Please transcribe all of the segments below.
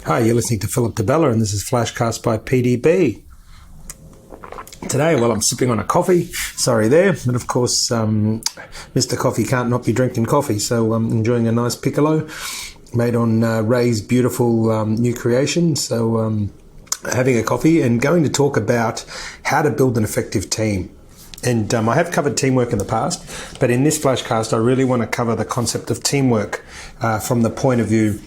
Hi, you're listening to Philip DeBella, and this is Flashcast by PDB. Today, well, I'm sipping on a coffee. Sorry there. But of course, Mr. Coffee can't not be drinking coffee. So I'm enjoying a nice piccolo made on Ray's beautiful new creation. So having a coffee and going to talk about how to build an effective team. And I have covered teamwork in the past, but in this Flashcast, I really want to cover the concept of teamwork from the point of view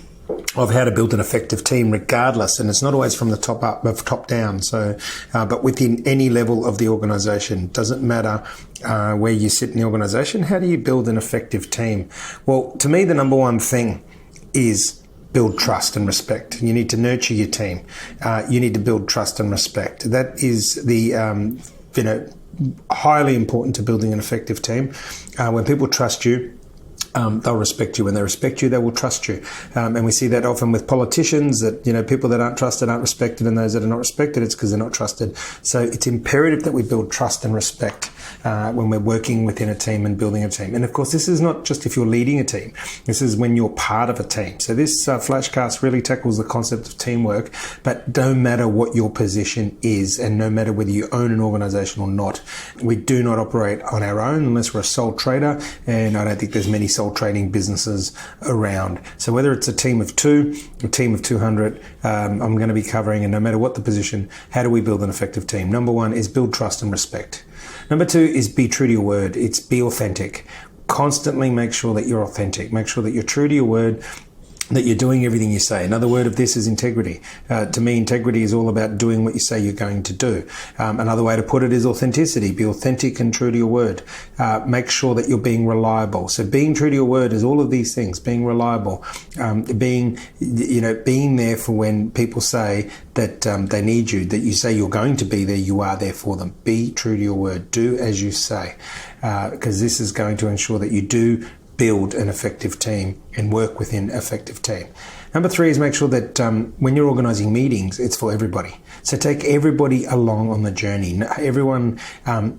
of how to build an effective team regardless, and it's not always from the top up, of top down. So, but within any level of the organisation, doesn't matter where you sit in the organisation. How do you build an effective team? Well, to me, the number one thing is build trust and respect. You need to nurture your team. You need to build trust and respect. That is the highly important to building an effective team. When people trust you, they'll respect you. When they respect you, they will trust you. And we see that often with politicians, that, people that aren't trusted aren't respected, and those that are not respected, it's because they're not trusted. So it's imperative that we build trust and respect when we're working within a team and building a team. And of course, this is not just if you're leading a team. This is when you're part of a team. So this Flashcast really tackles the concept of teamwork, but no matter what your position is, and no matter whether you own an organisation or not, we do not operate on our own unless we're a sole trader, and I don't think there's many sole trading businesses around. So whether it's a team of 2, a team of 200, I'm going to be covering, and no matter what the position, how do we build an effective team? Number 1 is build trust and respect. Number 2 is be true to your word. It's be authentic. Constantly make sure that you're authentic. Make sure that you're true to your word, that you're doing everything you say. Another word of this is integrity. To me, integrity is all about doing what you say you're going to do. Another way to put it is authenticity. Be authentic and true to your word. Make sure that you're being reliable. So being true to your word is all of these things. Being reliable, being there for when people say that they need you, that you say you're going to be there, you are there for them. Be true to your word. Do as you say, because this is going to ensure that you do build an effective team and work within an effective team. Number 3 is make sure that when you're organising meetings, it's for everybody. So take everybody along on the journey.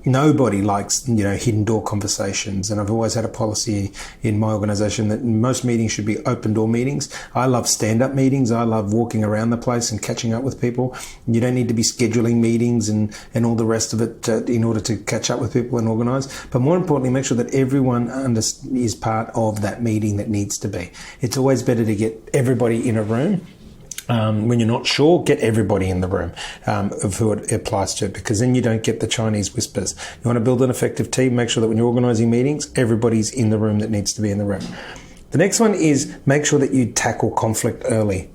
Nobody likes, hidden door conversations. And I've always had a policy in my organisation that most meetings should be open door meetings. I love stand-up meetings. I love walking around the place and catching up with people. You don't need to be scheduling meetings and all the rest of it in order to catch up with people and organise. But more importantly, make sure that everyone is part of that meeting that needs to be. It's always better to get everybody in a room. When you're not sure, get everybody in the room of who it applies to, because then you don't get the Chinese whispers. You want to build an effective team, make sure that when you're organising meetings, everybody's in the room that needs to be in the room. The next one is make sure that you tackle conflict early.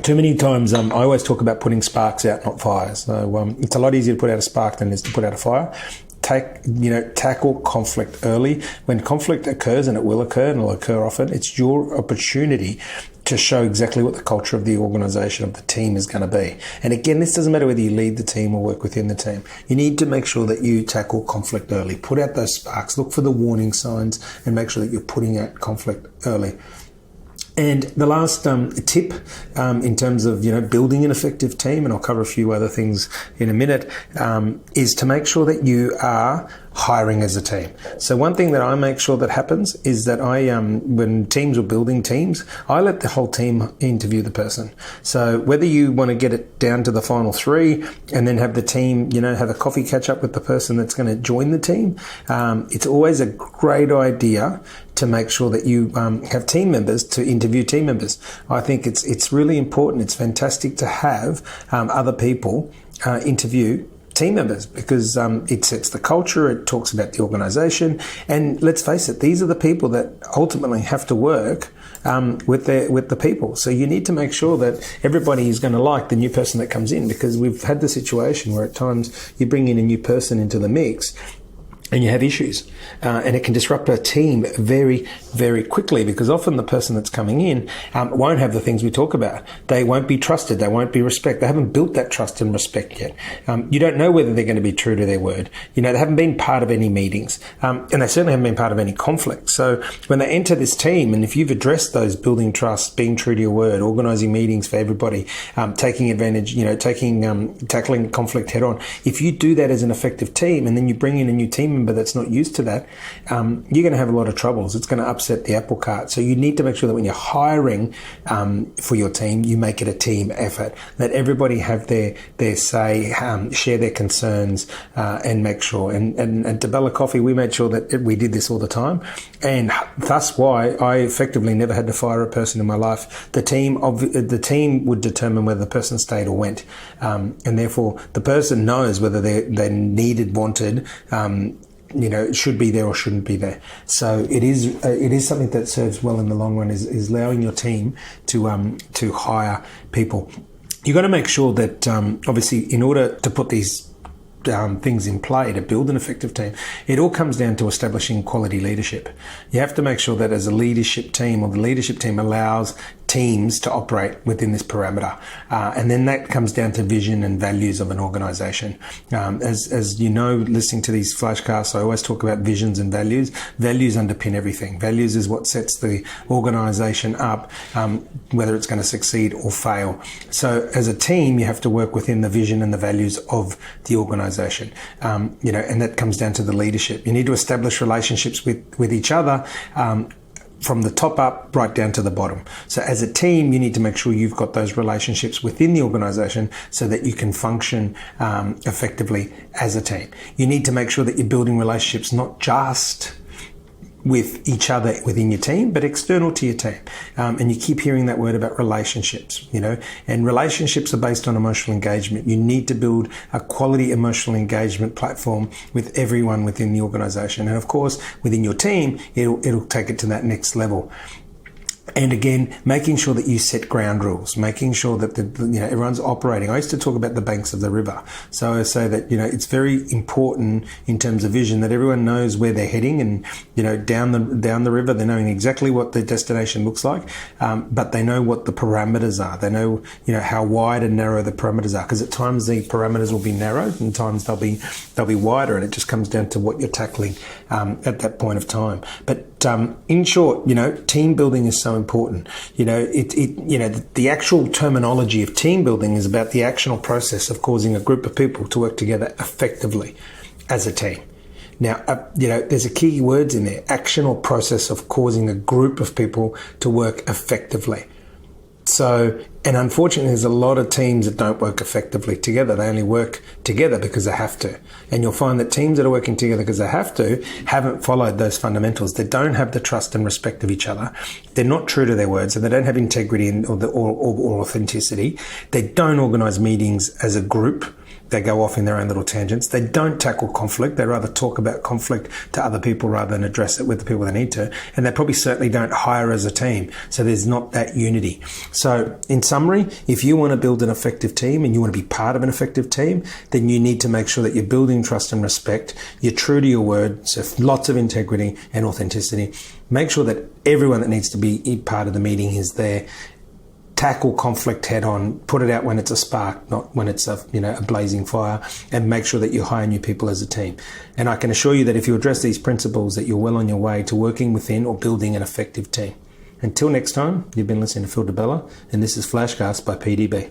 Too many times, I always talk about putting sparks out, not fires. So it's a lot easier to put out a spark than it is to put out a fire. Tackle conflict early. When conflict occurs, and it will occur, and it'll occur often, it's your opportunity to show exactly what the culture of the organisation, of the team, is going to be. And again, this doesn't matter whether you lead the team or work within the team. You need to make sure that you tackle conflict early. Put out those sparks, look for the warning signs, and make sure that you're putting out conflict early. And the last tip in terms of building an effective team, and I'll cover a few other things in a minute, is to make sure that you are hiring as a team. So one thing that I make sure that happens is that when teams are building teams, I let the whole team interview the person. So whether you want to get it down to the final 3 and then have the team, have a coffee catch up with the person that's going to join the team, it's always a great idea to make sure that you have team members to interview team members. I think it's really important. It's fantastic to have other people interview team members, because it sets the culture, it talks about the organisation, and let's face it, these are the people that ultimately have to work with the people. So you need to make sure that everybody is going to like the new person that comes in, because we've had the situation where at times you bring in a new person into the mix and you have issues, and it can disrupt a team very, very quickly, because often the person that's coming in won't have the things we talk about. They won't be trusted. They won't be respected. They haven't built that trust and respect yet. You don't know whether they're going to be true to their word. They haven't been part of any meetings, and they certainly haven't been part of any conflict. So when they enter this team, and if you've addressed those, building trust, being true to your word, organising meetings for everybody, taking advantage, tackling conflict head on, if you do that as an effective team, and then you bring in a new team member that's not used to that, you're going to have a lot of troubles. It's going to upset the apple cart. So you need to make sure that when you're hiring for your team, you make it a team effort. Let everybody have their say, share their concerns, and make sure. And to Bella Coffee, we made sure that we did this all the time. And that's why I effectively never had to fire a person in my life. The team would determine whether the person stayed or went. And therefore, the person knows whether they're needed, wanted, should be there or shouldn't be there. So it is something that serves well in the long run, is allowing your team to hire people. You've got to make sure that, obviously, in order to put these things in play to build an effective team, it all comes down to establishing quality leadership. You have to make sure that as a leadership team, or the leadership team allows teams to operate within this parameter. And then that comes down to vision and values of an organization. As you know, listening to these flashcasts, I always talk about visions and values. Values underpin everything. Values is what sets the organization up, whether it's going to succeed or fail. So as a team, you have to work within the vision and the values of the organization. And that comes down to the leadership. You need to establish relationships with each other, from the top up right down to the bottom. So as a team, you need to make sure you've got those relationships within the organization so that you can function effectively as a team. You need to make sure that you're building relationships not just with each other within your team, but external to your team. And you keep hearing that word about relationships, and relationships are based on emotional engagement. You need to build a quality emotional engagement platform with everyone within the organization. And of course, within your team, it'll take it to that next level. And again, making sure that you set ground rules, making sure that everyone's operating. I used to talk about the banks of the river. So I say that, it's very important in terms of vision that everyone knows where they're heading, and, down the river, they're knowing exactly what the destination looks like. But they know what the parameters are. They know, how wide and narrow the parameters are, because at times the parameters will be narrow and times they'll be wider, and it just comes down to what you're tackling, at that point of time. But, in short, team building is so important. The actual terminology of team building is about the actional process of causing a group of people to work together effectively as a team. Now, there's a key words in there: actional process of causing a group of people to work effectively. So, and unfortunately, there's a lot of teams that don't work effectively together. They only work together because they have to. And you'll find that teams that are working together because they have to haven't followed those fundamentals. They don't have the trust and respect of each other. They're not true to their words, and they don't have integrity or authenticity. They don't organize meetings as a group. They go off in their own little tangents. They don't tackle conflict. They rather talk about conflict to other people rather than address it with the people they need to. And they probably certainly don't hire as a team. So there's not that unity. So in summary, if you want to build an effective team and you want to be part of an effective team, then you need to make sure that you're building trust and respect. You're true to your word. So lots of integrity and authenticity. Make sure that everyone that needs to be part of the meeting is there. Tackle conflict head on, put it out when it's a spark, not when it's a blazing fire, and make sure that you hire new people as a team. And I can assure you that if you address these principles, that you're well on your way to working within or building an effective team. Until next time, you've been listening to Phil Di Bella, and this is Flashcast by PDB.